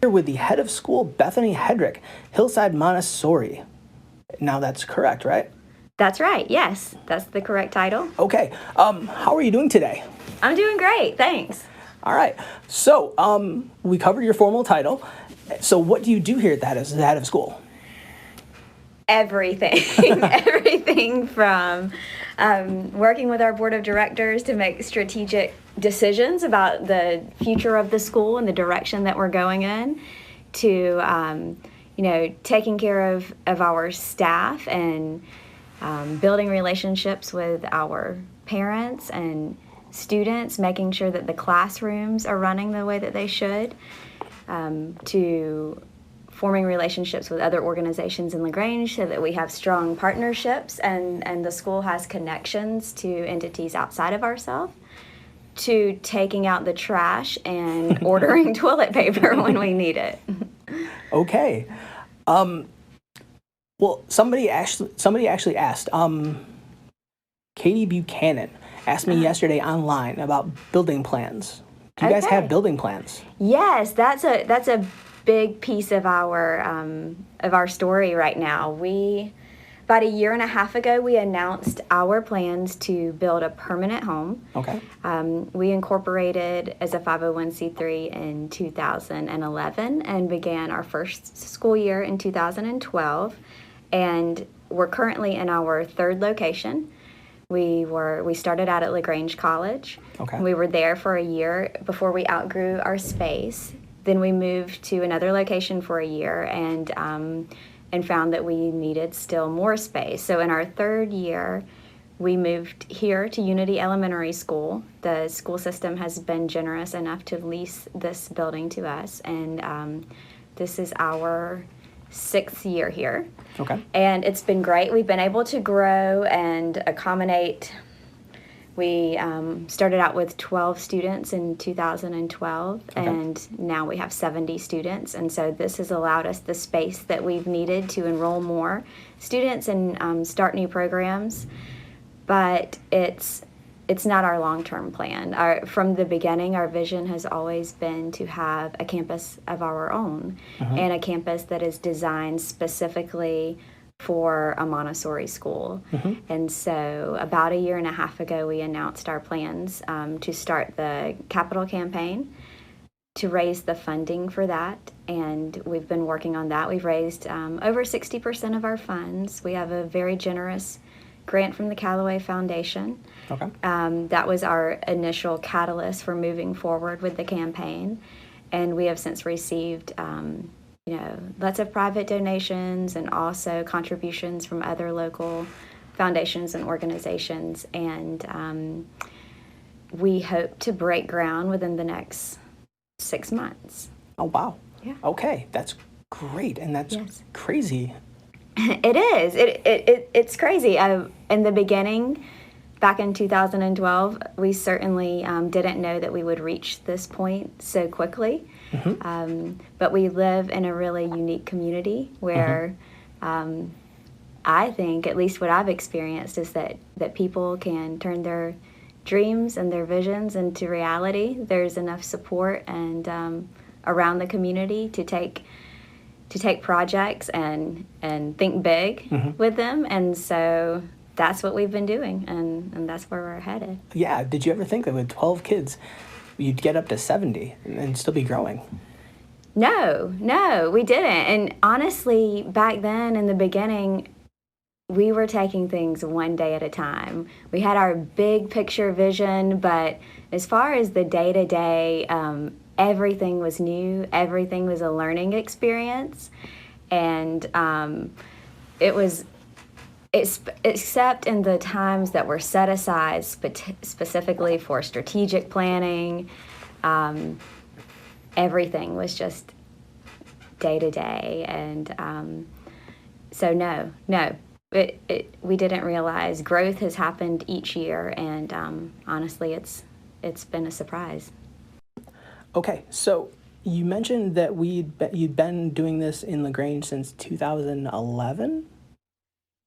Here with the head of school, Bethany Headrick, Hillside Montessori. Now that's correct, right? That's right. Yes, that's the correct title. Okay. How are you doing today? I'm doing great. Thanks. All right. So we covered your formal title. So what do you do here at the head of school? Everything. Everything from working with our board of directors to make strategic decisions about the future of the school and the direction that we're going in, to taking care of our staff and building relationships with our parents and students, making sure that the classrooms are running the way that they should, to forming relationships with other organizations in LaGrange so that we have strong partnerships and the school has connections to entities outside of ourselves, to taking out the trash and ordering toilet paper when we need it. Okay. Well, somebody actually asked, Katie Buchanan asked me yesterday online about building plans. Do you guys have building plans? Yes, that's a big piece of our story right now. About a year and a half ago, we announced our plans to build a permanent home. Okay. We incorporated as a 501c3 in 2011 and began our first school year in 2012. And we're currently in our third location. We started out at LaGrange College. Okay. We were there for a year before we outgrew our space. Then we moved to another location for a year and found that we needed still more space. So in our third year, we moved here to Unity Elementary School. The school system has been generous enough to lease this building to us, and this is our 6th year here. Okay. And it's been great. We've been able to grow and accommodate. We started out with 12 students in 2012, and now we have 70 students. And so this has allowed us the space that we've needed to enroll more students and start new programs. But it's not our long-term plan. From the beginning, our vision has always been to have a campus of our own, and a campus that is designed specifically for a Montessori school. And so about a year and a half ago, we announced our plans to start the capital campaign to raise the funding for that. And we've been working on that. We've raised over 60% of our funds. We have a very generous grant from the Callaway Foundation. Okay. That was our initial catalyst for moving forward with the campaign. And we have since received lots of private donations and also contributions from other local foundations and organizations. And we hope to break ground within the next 6 months. Oh, wow. Yeah. Okay. That's great. And that's crazy. It is. It's crazy. In the beginning, back in 2012, we certainly didn't know that we would reach this point so quickly. But we live in a really unique community where I think, at least what I've experienced, is that people can turn their dreams and their visions into reality. There's enough support and around the community to take projects and think big with them. And so that's what we've been doing, and that's where we're headed. Yeah. Did you ever think that with 12 kids, you'd get up to 70 and still be growing? No, we didn't. And honestly, back then in the beginning, we were taking things one day at a time. We had our big picture vision, but as far as the day-to-day, everything was new. Everything was a learning experience. And it was, except in the times that were set aside specifically for strategic planning, everything was just day to day. And so no, we didn't realize growth has happened each year. And honestly, it's been a surprise. Okay, so you mentioned that you'd been doing this in LaGrange since 2011?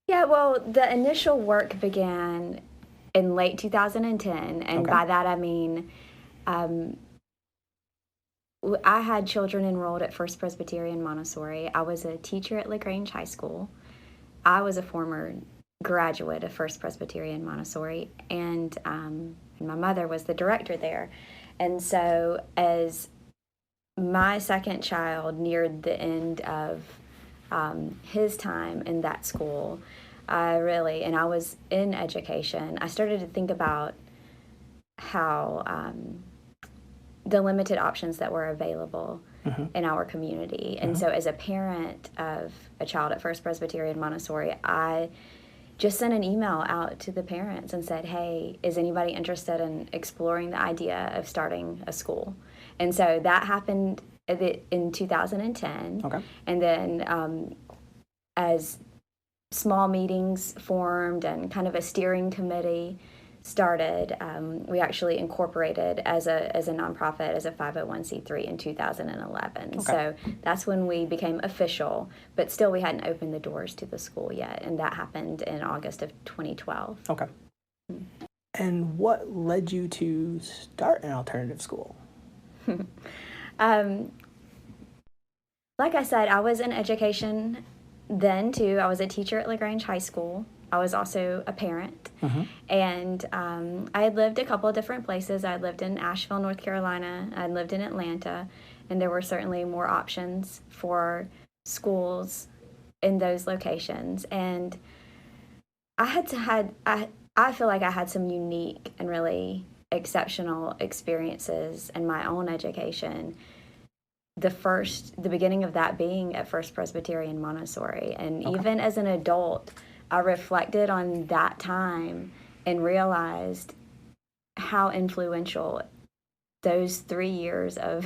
Yeah, well, the initial work began in late 2010, and by that I mean I had children enrolled at First Presbyterian Montessori. I was a teacher at LaGrange High School. I was a former graduate of First Presbyterian Montessori, and my mother was the director there. And so as my second child neared the end of his time in that school, and I was in education, I started to think about how the limited options that were available in our community. And so as a parent of a child at First Presbyterian Montessori, I just sent an email out to the parents and said, hey, is anybody interested in exploring the idea of starting a school? And so that happened in 2010. Okay. And then as small meetings formed and kind of a steering committee started, we actually incorporated as a nonprofit, as a 501c3 in 2011. Okay. So that's when we became official, but still we hadn't opened the doors to the school yet, and that happened in August of 2012. Okay. And what led you to start an alternative school? Like I said, I was in education then too. I was a teacher at LaGrange High School. I was also a parent, and I had lived a couple of different places. I lived in Asheville, North Carolina. I lived in Atlanta, and there were certainly more options for schools in those locations. And I feel like I had some unique and really exceptional experiences in my own education. The beginning of that being at First Presbyterian Montessori, and even as an adult, I reflected on that time and realized how influential those 3 years of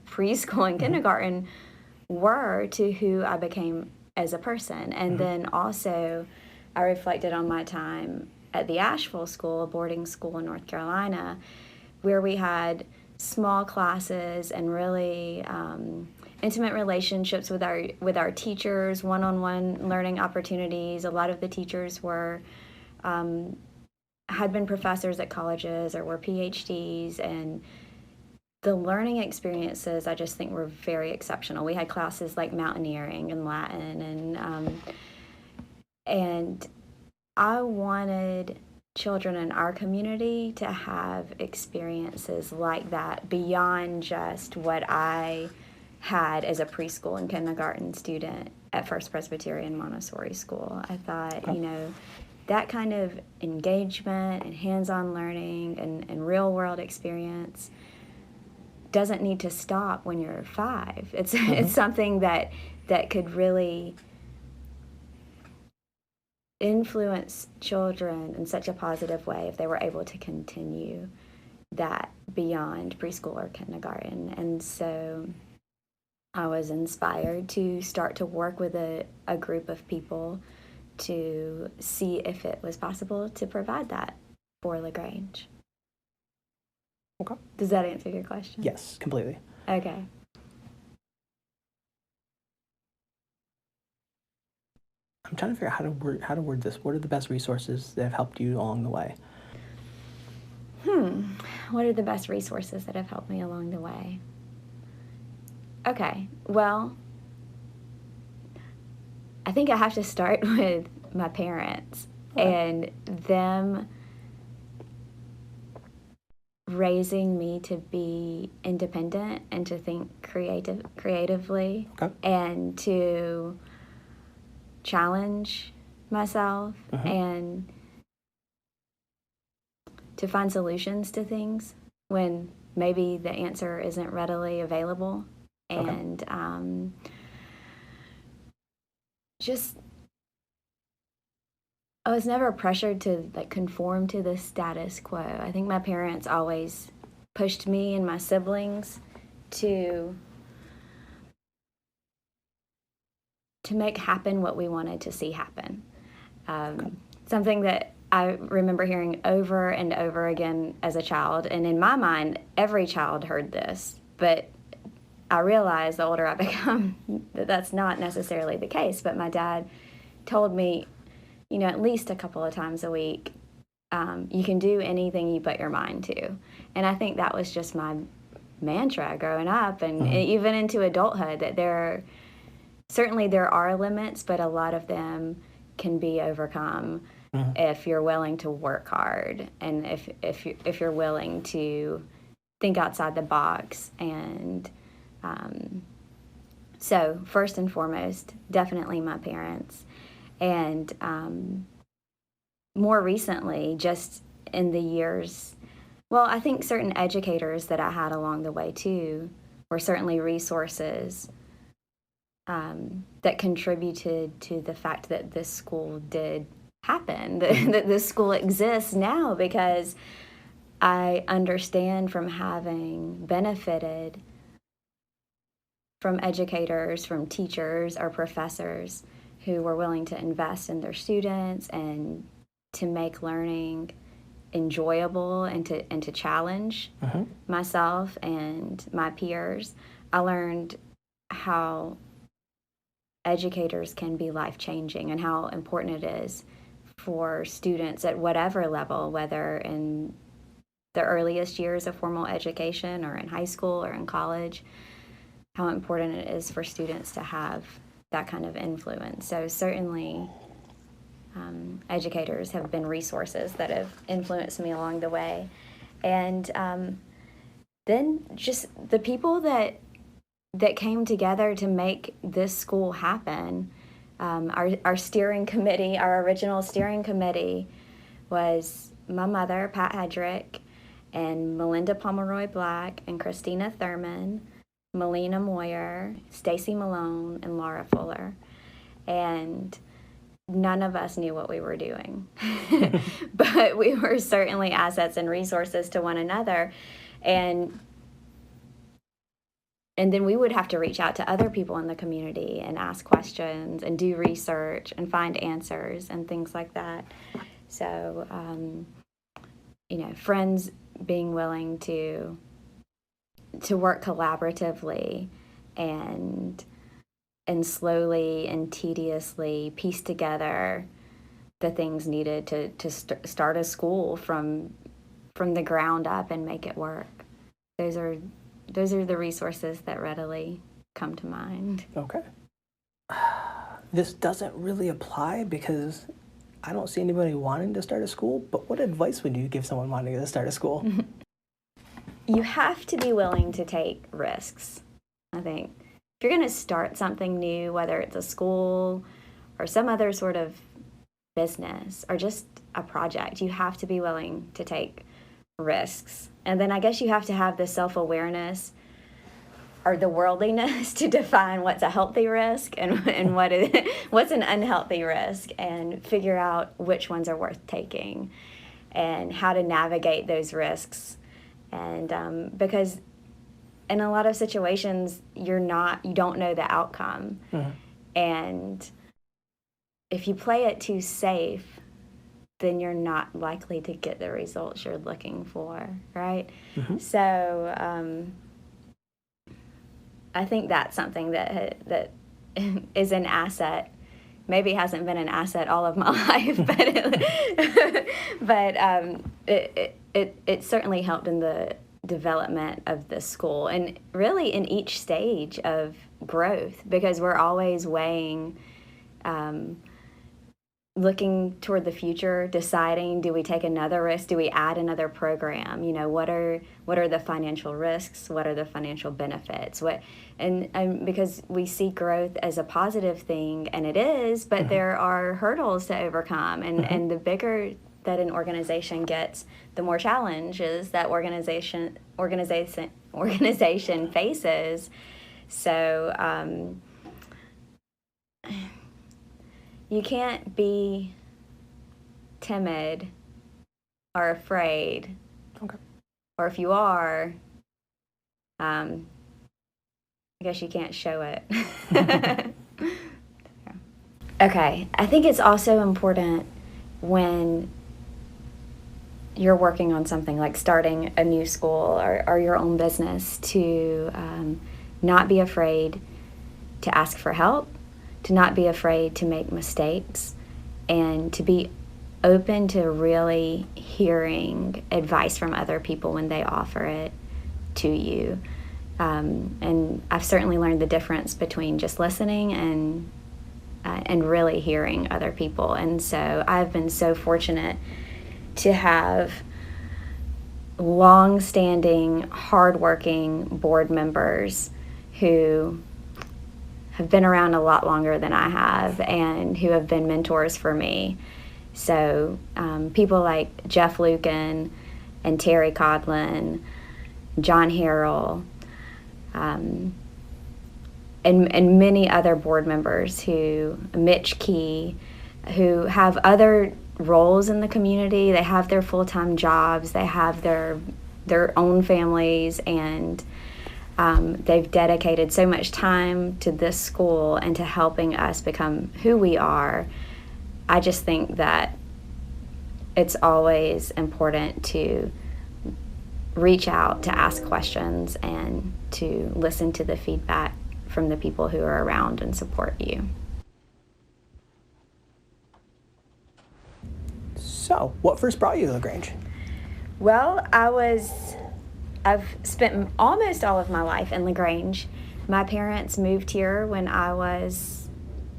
preschool and kindergarten were to who I became as a person. And then also I reflected on my time at the Asheville school, a boarding school in North Carolina, where we had small classes and really intimate relationships with our teachers, one-on-one learning opportunities. A lot of the teachers were had been professors at colleges or were PhDs, and the learning experiences I just think were very exceptional. We had classes like mountaineering and Latin, and I wanted children in our community to have experiences like that beyond just what I had as a preschool and kindergarten student at First Presbyterian Montessori School. I thought, that kind of engagement and hands-on learning and real-world experience doesn't need to stop when you're 5. It's something that could really influence children in such a positive way if they were able to continue that beyond preschool or kindergarten. And so I was inspired to start to work with a group of people to see if it was possible to provide that for LaGrange. Okay. Does that answer your question? Yes, completely. Okay. I'm trying to figure out how to word this. What are the best resources that have helped you along the way? What are the best resources that have helped me along the way? Okay, well, I think I have to start with my parents and them raising me to be independent and to think creatively and to challenge myself and to find solutions to things when maybe the answer isn't readily available. And I was never pressured to conform to the status quo. I think my parents always pushed me and my siblings to make happen what we wanted to see happen. Something that I remember hearing over and over again as a child, and in my mind, every child heard this, but I realized the older I become that that's not necessarily the case. But my dad told me, at least a couple of times a week, you can do anything you put your mind to. And I think that was just my mantra growing up and even into adulthood, that there are limits, but a lot of them can be overcome if you're willing to work hard, and if you're willing to think outside the box. And so first and foremost, definitely my parents. And more recently, just in the years, well, I think certain educators that I had along the way too were certainly resources that contributed to the fact that this school did happen, that this school exists now, because I understand from having benefited from educators, from teachers or professors who were willing to invest in their students and to make learning enjoyable and to challenge myself and my peers. I learned how educators can be life-changing and how important it is for students at whatever level, whether in the earliest years of formal education or in high school or in college, how important it is for students to have that kind of influence. So certainly educators have been resources that have influenced me along the way. And then just the people that came together to make this school happen. Our steering committee, our original steering committee, was my mother, Pat Headrick, and Melinda Pomeroy Black, and Christina Thurman, Melina Moyer, Stacy Malone, and Laura Fuller. And none of us knew what we were doing, but we were certainly assets and resources to one another. And then we would have to reach out to other people in the community and ask questions and do research and find answers and things like that. So, friends being willing to work collaboratively and slowly and tediously piece together the things needed to start a school from the ground up and make it work. Those are the resources that readily come to mind. Okay. This doesn't really apply because I don't see anybody wanting to start a school, but what advice would you give someone wanting to start a school? You have to be willing to take risks, I think. If you're going to start something new, whether it's a school or some other sort of business or just a project, you have to be willing to take risks. And then I guess you have to have the self-awareness or the worldliness to define what's a healthy risk and what's an unhealthy risk, and figure out which ones are worth taking and how to navigate those risks. And because in a lot of situations, you don't know the outcome. And if you play it too safe, then you're not likely to get the results you're looking for, right? So I think that's something that is an asset. Maybe hasn't been an asset all of my life, but it certainly helped in the development of the school, and really in each stage of growth, because we're always weighing, looking toward the future, deciding, do we take another risk? Do we add another program? What are the financial risks? What are the financial benefits? And because we see growth as a positive thing, and it is, but there are hurdles to overcome, and the bigger that an organization gets, the more challenges that organization faces. So you can't be timid or afraid. Okay. Or if you are, I guess you can't show it. Okay, I think it's also important when you're working on something like starting a new school or your own business to not be afraid to ask for help, to not be afraid to make mistakes, and to be open to really hearing advice from other people when they offer it, to you. And I've certainly learned the difference between just listening and really hearing other people. And so I've been so fortunate to have long-standing, hardworking board members who have been around a lot longer than I have and who have been mentors for me. So people like Jeff Lucan and Terry Codlin, John Harrell, and many other board members Mitch Key, who have other roles in the community. They have their full-time jobs, they have their own families, and they've dedicated so much time to this school and to helping us become who we are. I just think that it's always important to reach out, to ask questions, and to listen to the feedback from the people who are around and support you. So, what first brought you to LaGrange? Well, I've spent almost all of my life in LaGrange. My parents moved here when I was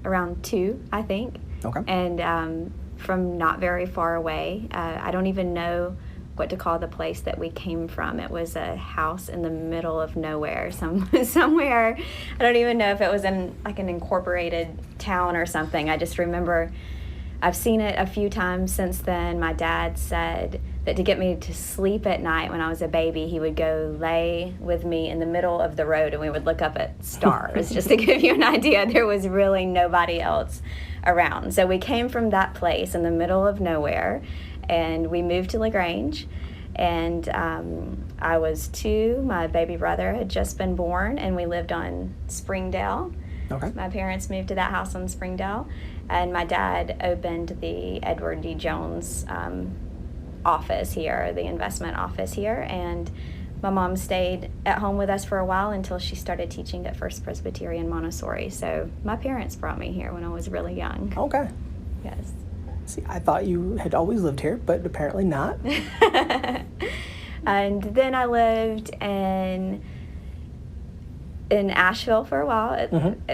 around 2, I think. Okay. And from not very far away. I don't even know what to call the place that we came from. It was a house in the middle of nowhere, somewhere. I don't even know if it was in like an incorporated town or something. I just remember I've seen it a few times since then. My dad said that to get me to sleep at night when I was a baby, he would go lay with me in the middle of the road and we would look up at stars. Just to give you an idea, there was really nobody else around. So we came from that place in the middle of nowhere, and we moved to LaGrange. And I was 2. My baby brother had just been born, and we lived on Springdale. Okay. My parents moved to that house on Springdale, and my dad opened the Edward D. Jones office here, the investment office here, and my mom stayed at home with us for a while until she started teaching at First Presbyterian Montessori. So my parents brought me here when I was really young. Okay. Yes. See, I thought you had always lived here, but apparently not. And then I lived in Asheville for a while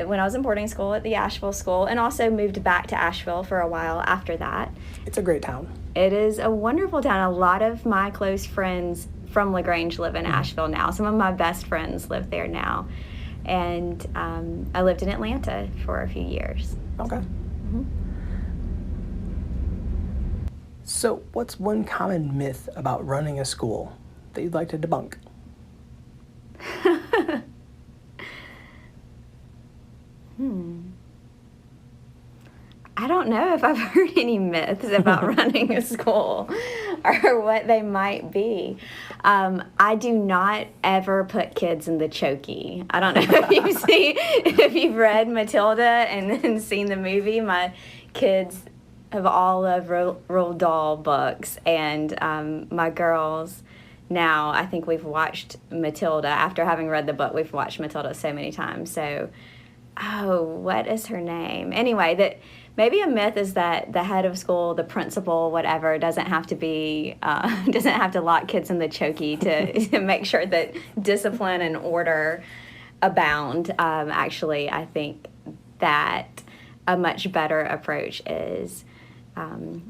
when I was in boarding school at the Asheville school, and also moved back to Asheville for a while after that. It's a great town. It is a wonderful town. A lot of my close friends from LaGrange live in Asheville now. Some of my best friends live there now. And I lived in Atlanta for a few years. Okay. So, what's one common myth about running a school that you'd like to debunk? I don't know if I've heard any myths about running a school or what they might be. I do not ever put kids in the chokey. I don't know if you've read Matilda and then seen the movie. My kids have all of Roald Dahl books, and my girls now, I think we've watched Matilda. After having read the book, we've watched Matilda so many times. So, what is her name? Anyway, that maybe a myth is that the head of school, the principal, whatever, doesn't have to lock kids in the chokey to make sure that discipline and order abound. Actually, I think that a much better approach is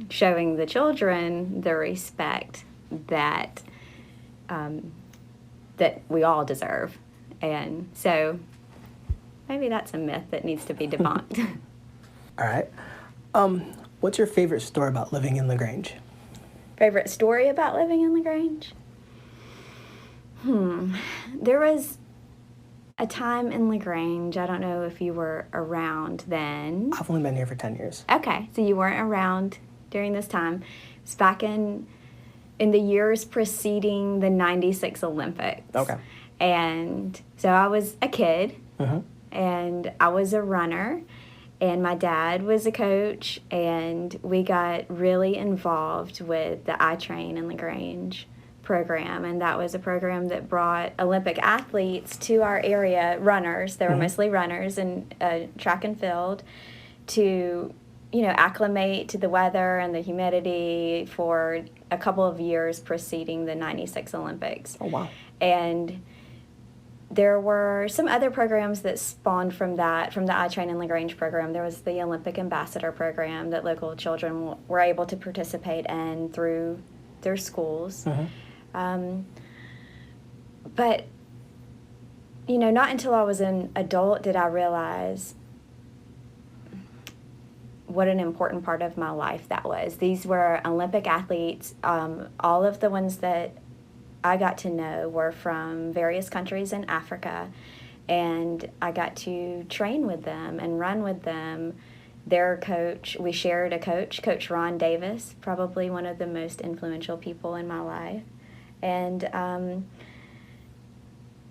showing the children the respect that we all deserve. And so maybe that's a myth that needs to be debunked. All right. What's your favorite story about living in LaGrange? Favorite story about living in LaGrange? There was a time in LaGrange, I don't know if you were around then. I've only been here for 10 years. Okay, so you weren't around during this time. It's back in the years preceding the 96 Olympics. Okay. And so I was a kid, and I was a runner, and my dad was a coach, and we got really involved with the I Train in LaGrange program, and that was a program that brought Olympic athletes to our area, runners. They were mostly runners in track and field, to acclimate to the weather and the humidity for a couple of years preceding the 96 Olympics. Oh, wow. And there were some other programs that spawned from that, from the I Train in LaGrange program. There was the Olympic Ambassador program that local children were able to participate in through their schools. But, you know, not until I was an adult did I realize what an important part of my life that was. These were Olympic athletes. All of the ones that I got to know were from various countries in Africa, and I got to train with them and run with them. Their coach, we shared a coach, Coach Ron Davis, probably one of the most influential people in my life. And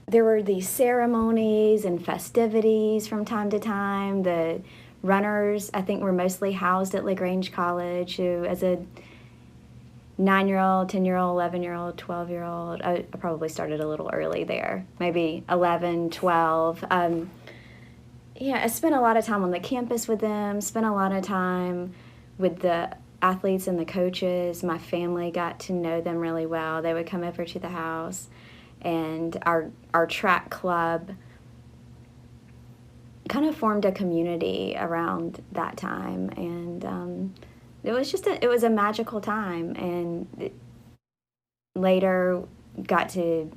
there were these ceremonies and festivities from time to time. The runners, I think, were mostly housed at LaGrange College, who, as a 9-year-old, 10-year-old, 11-year-old, 12-year-old, I probably started a little early there, maybe 11, 12. I spent a lot of time on the campus with them, spent a lot of time with the athletes and the coaches. My family got to know them really well. They would come over to the house, and our track club kind of formed a community around that time, and it was a magical time. And later got to,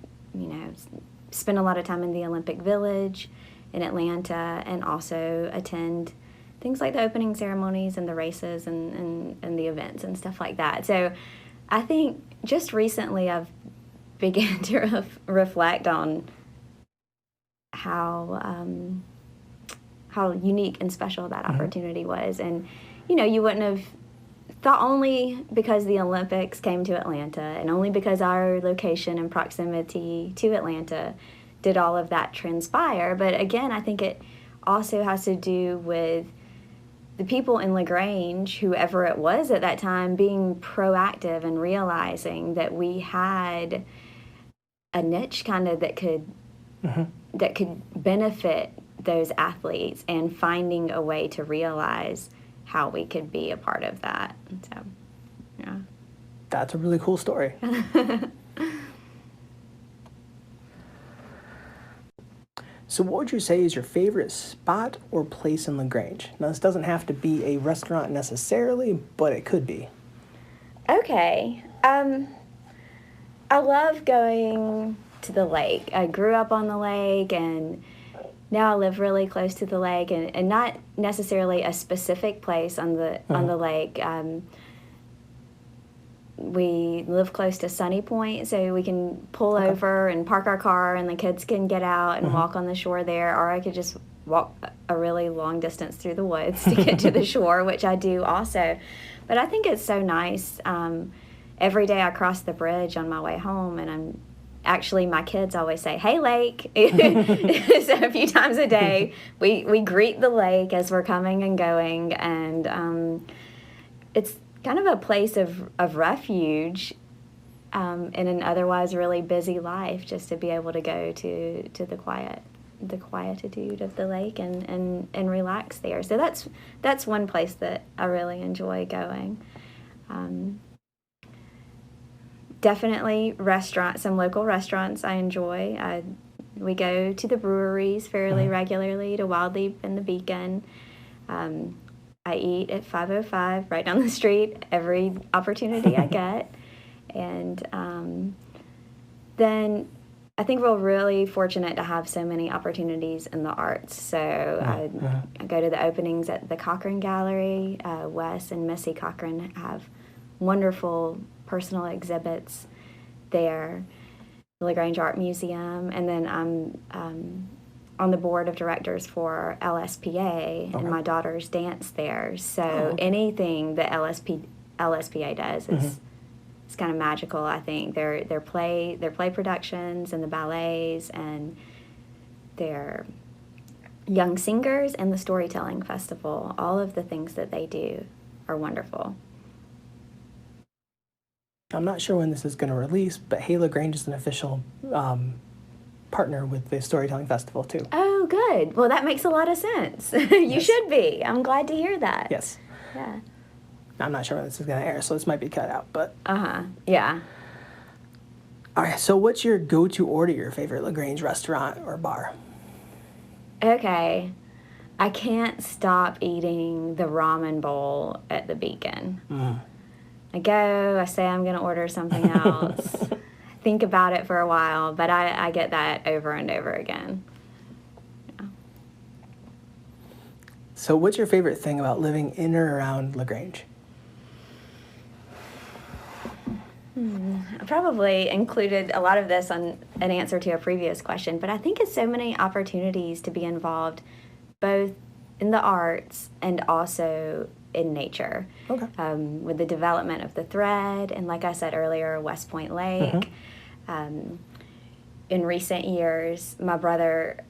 spend a lot of time in the Olympic Village in Atlanta, and also attend things like the opening ceremonies and the races and the events and stuff like that. So I think just recently I've began to reflect on how unique and special that opportunity was. And, you wouldn't have thought, only because the Olympics came to Atlanta and only because our location and proximity to Atlanta did all of that transpire. But again, I think it also has to do with the people in LaGrange, whoever it was at that time, being proactive and realizing that we had a niche kind of that could benefit those athletes, and finding a way to realize how we could be a part of that. So, yeah. That's a really cool story. So what would you say is your favorite spot or place in LaGrange? Now, this doesn't have to be a restaurant necessarily, but it could be. Okay. I love going to the lake. I grew up on the lake, and now I live really close to the lake, and not necessarily a specific place on the lake. We live close to Sunny Point, so we can pull over and park our car, and the kids can get out and walk on the shore there, or I could just walk a really long distance through the woods to get to the shore, which I do also. But I think it's so nice. Every day I cross the bridge on my way home, and my kids always say, "Hey, lake." So a few times a day, we greet the lake as we're coming and going, and it's kind of a place of refuge in an otherwise really busy life, just to be able to go to the quietude of the lake and relax there. So that's one place that I really enjoy going. Definitely some local restaurants I enjoy. We go to the breweries fairly regularly, to Wild Leap and the Beacon. I eat at 505 right down the street every opportunity I get. And then I think we're really fortunate to have so many opportunities in the arts. So I go to the openings at the Cochran Gallery. Wes and Missy Cochran have wonderful personal exhibits there, the LaGrange Art Museum, and then I'm on the board of directors for LSPA, and my daughters dance there. So anything that LSPA does is it's kind of magical. I think their play productions and the ballets and their young singers and the storytelling festival, all of the things that they do are wonderful. I'm not sure when this is going to release, but Hey LaGrange is an official partner with the Storytelling Festival, too. Oh, good. Well, that makes a lot of sense. You should be. I'm glad to hear that. Yes. Yeah. I'm not sure when this is going to air, so this might be cut out, but... Yeah. All right, so what's your go-to order, your favorite LaGrange restaurant or bar? Okay. I can't stop eating the ramen bowl at the Beacon. I go, I say I'm going to order something else, think about it for a while, but I get that over and over again. Yeah. So what's your favorite thing about living in or around LaGrange? I probably included a lot of this on an answer to a previous question, but I think it's so many opportunities to be involved both in the arts and also in nature. Okay. With the development of the thread, and like I said earlier, West Point Lake. In recent years, my brother,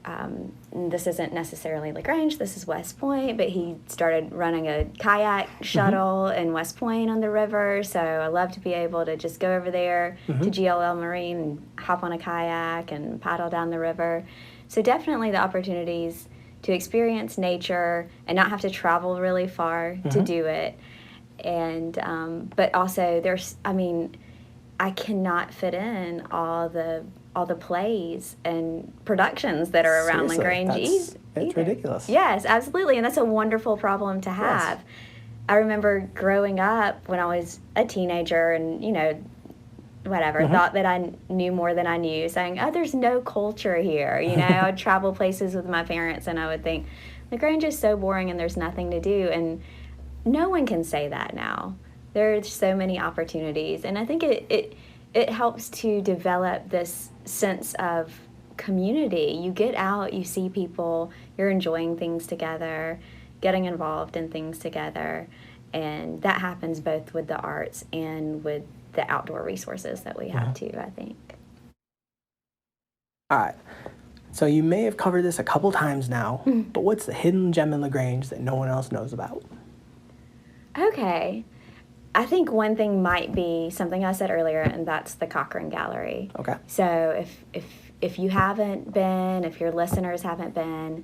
this isn't necessarily LaGrange, this is West Point, but he started running a kayak shuttle in West Point on the river, so I love to be able to just go over there to GLL Marine and hop on a kayak and paddle down the river. So definitely the opportunities to experience nature and not have to travel really far to do it. And but also I cannot fit in all the plays and productions that are around LaGrange It's ridiculous. Yes, absolutely, and that's a wonderful problem to have. Yes. I remember growing up when I was a teenager and, thought that I knew more than I knew, saying, oh, there's no culture here. I would travel places with my parents and I would think, LaGrange is so boring and there's nothing to do. And no one can say that now. There's so many opportunities. And I think it helps to develop this sense of community. You get out, you see people, you're enjoying things together, getting involved in things together. And that happens both with the arts and with the outdoor resources that we have too, I think. All right. So you may have covered this a couple times now, but what's the hidden gem in LaGrange that no one else knows about? Okay. I think one thing might be something I said earlier, and that's the Cochran Gallery. Okay. So if you haven't been, if your listeners haven't been,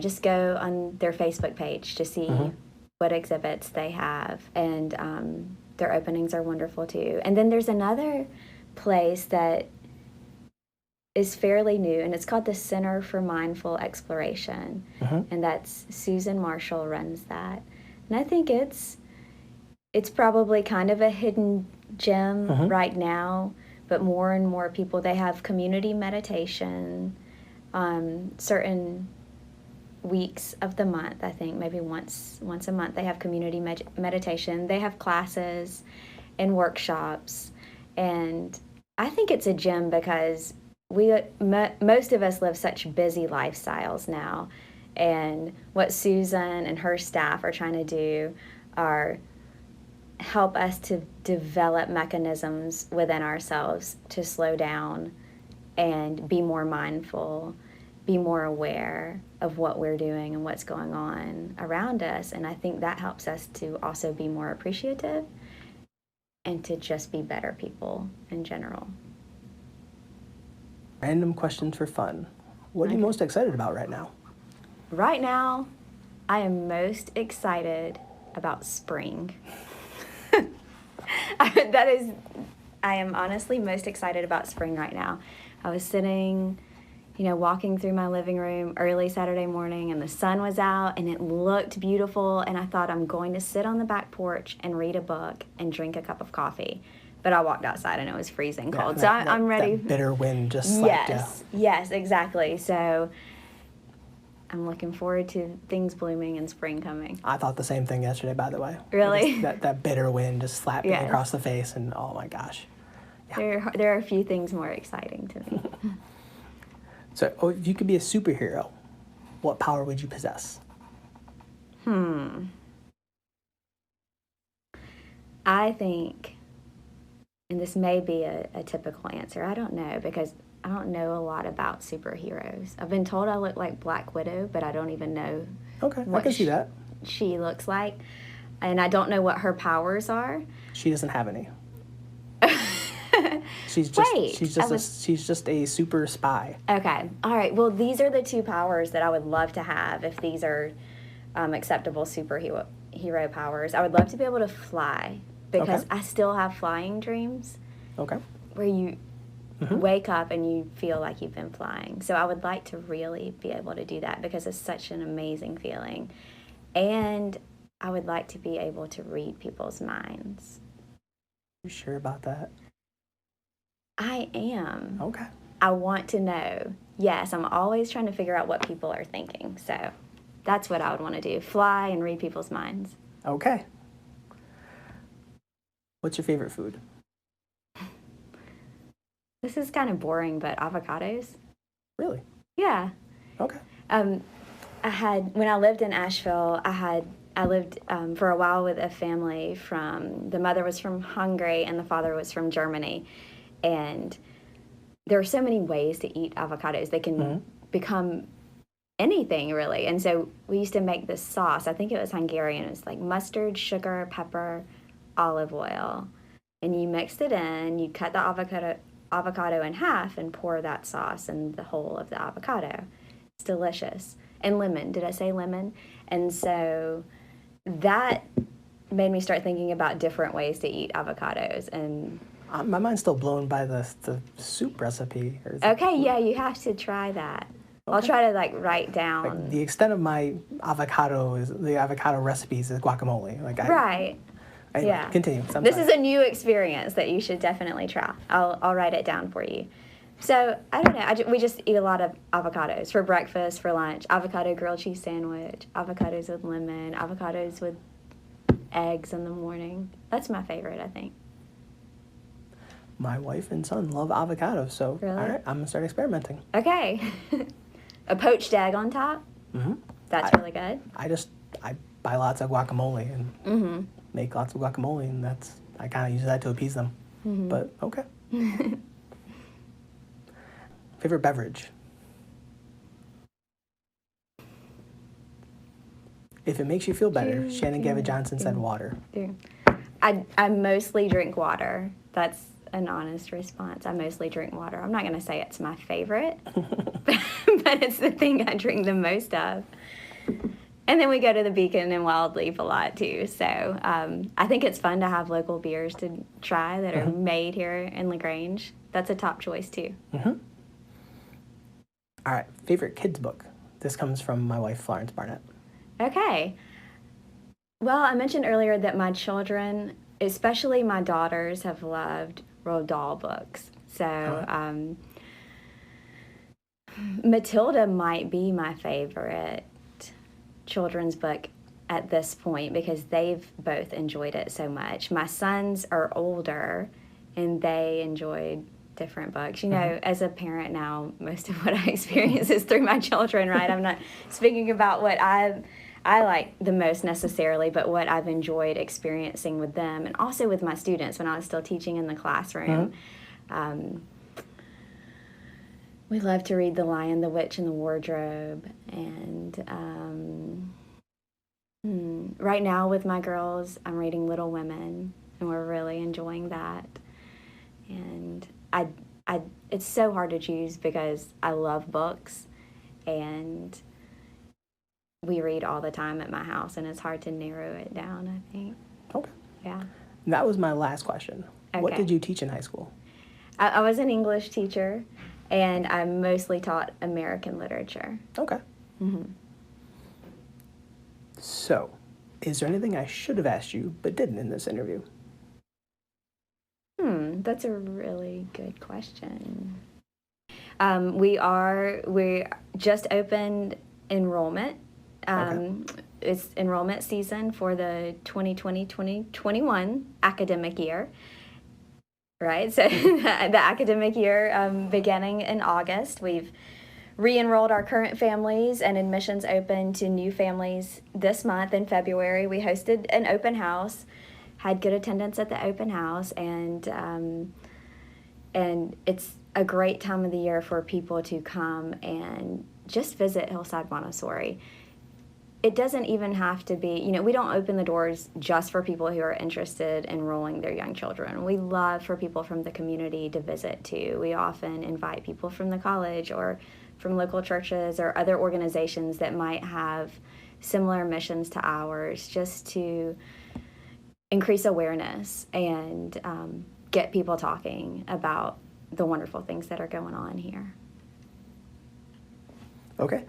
just go on their Facebook page to see what exhibits they have. And their openings are wonderful too. And then there's another place that is fairly new, and it's called the Center for Mindful Exploration. And that's Susan Marshall runs that. And I think it's probably kind of a hidden gem right now, but more and more people, they have community meditation, certain weeks of the month, I think, maybe once a month, they have community meditation. They have classes and workshops, and I think it's a gem because most of us live such busy lifestyles now, and what Susan and her staff are trying to do are help us to develop mechanisms within ourselves to slow down and be more mindful, be more aware of what we're doing and what's going on around us. And I think that helps us to also be more appreciative and to just be better people in general. Random questions for fun. What are you most excited about right now? Right now, I am most excited about spring. I am honestly most excited about spring right now. I was sitting, walking through my living room early Saturday morning, and the sun was out and it looked beautiful, and I thought, I'm going to sit on the back porch and read a book and drink a cup of coffee. But I walked outside and it was freezing cold. So I'm ready. That bitter wind just slapped you. Yes, exactly. So I'm looking forward to things blooming and spring coming. I thought the same thing yesterday, by the way. Really? That bitter wind just slapped me across the face, and oh my gosh. Yeah. There are a few things more exciting to me. So, if you could be a superhero, what power would you possess? I think, and this may be a typical answer, I don't know, because I don't know a lot about superheroes. I've been told I look like Black Widow, but I don't even know I can see that. She looks like. And I don't know what her powers are. She doesn't have any. She's just a super spy. Okay. All right. Well, these are the two powers that I would love to have if these are acceptable superhero powers. I would love to be able to fly because I still have flying dreams. Okay. Where you wake up and you feel like you've been flying. So I would like to really be able to do that because it's such an amazing feeling. And I would like to be able to read people's minds. You sure about that? I am. Okay. I want to know. Yes, I'm always trying to figure out what people are thinking. So that's what I would want to do. Fly and read people's minds. Okay. What's your favorite food? This is kind of boring, but avocados. Really? Yeah. Okay. When I lived in Asheville, I lived for a while with a family the mother was from Hungary and the father was from Germany. And there are so many ways to eat avocados. They can become anything, really. And so we used to make this sauce. I think it was Hungarian. It was like mustard, sugar, pepper, olive oil. And you mixed it in. You cut the avocado in half and pour that sauce in the whole of the avocado. It's delicious. And lemon. Did I say lemon? And so that made me start thinking about different ways to eat avocados. And my mind's still blown by the soup recipe. Okay, yeah, you have to try that. Okay. I'll try to write down. Like, the extent of my avocado recipes is guacamole. Right. Anyway, yeah. Continue. This is a new experience that you should definitely try. I'll write it down for you. So, I don't know. We just eat a lot of avocados for breakfast, for lunch. Avocado grilled cheese sandwich, avocados with lemon, avocados with eggs in the morning. That's my favorite, I think. My wife and son love avocados, so really? All right, I'm going to start experimenting. Okay. A poached egg on top? Mm-hmm. That's really good. I buy lots of guacamole and make lots of guacamole, and I kind of use that to appease them. Mm-hmm. But, okay. Favorite beverage? If it makes you feel better, Shannon Gavin Johnson said water. I mostly drink water. That's an honest response. I mostly drink water. I'm not going to say it's my favorite, but it's the thing I drink the most of. And then we go to the Beacon and Wild Leaf a lot too. So I think it's fun to have local beers to try that are made here in LaGrange. That's a top choice too. Mm-hmm. All right, favorite kids book. This comes from my wife, Florence Barnett. Okay. Well, I mentioned earlier that my children, especially my daughters, have loved Roald Dahl books. So Matilda might be my favorite children's book at this point because they've both enjoyed it so much. My sons are older and they enjoyed different books. You know, as a parent now, most of what I experience is through my children, right? I'm not speaking about what I like the most necessarily, but what I've enjoyed experiencing with them and also with my students when I was still teaching in the classroom. We love to read The Lion, the Witch, and the Wardrobe. And right now with my girls, I'm reading Little Women, and we're really enjoying that. And it's so hard to choose because I love books, and we read all the time at my house, and it's hard to narrow it down, I think. Okay. Yeah. That was my last question. Okay. What did you teach in high school? I was an English teacher, and I mostly taught American literature. Okay. Mm-hmm. So, is there anything I should have asked you but didn't in this interview? That's a really good question. We just opened enrollment. It's enrollment season for the 2020-2021 academic year. Right, so the academic year beginning in August, we've re-enrolled our current families, and admissions open to new families this month. In February, we hosted an open house, had good attendance at the open house, and it's a great time of the year for people to come and just visit Hillside Montessori. It doesn't even have to be, we don't open the doors just for people who are interested in enrolling their young children. We love for people from the community to visit too. We often invite people from the college or from local churches or other organizations that might have similar missions to ours, just to increase awareness and get people talking about the wonderful things that are going on here. Okay.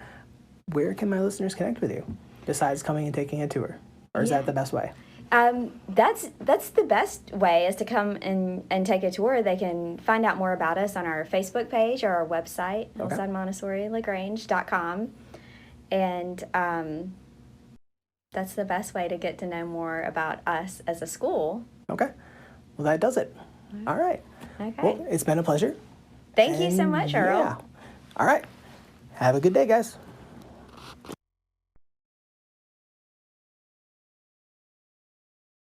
Where can my listeners connect with you besides coming and taking a tour? Or is that the best way? That's the best way, is to come and take a tour. They can find out more about us on our Facebook page or our website, Hillside Montessori LaGrange.com. And that's the best way to get to know more about us as a school. Okay. Well, that does it. All right. Okay. Well, it's been a pleasure. Thank you so much, Earl. Yeah. All right. Have a good day, guys.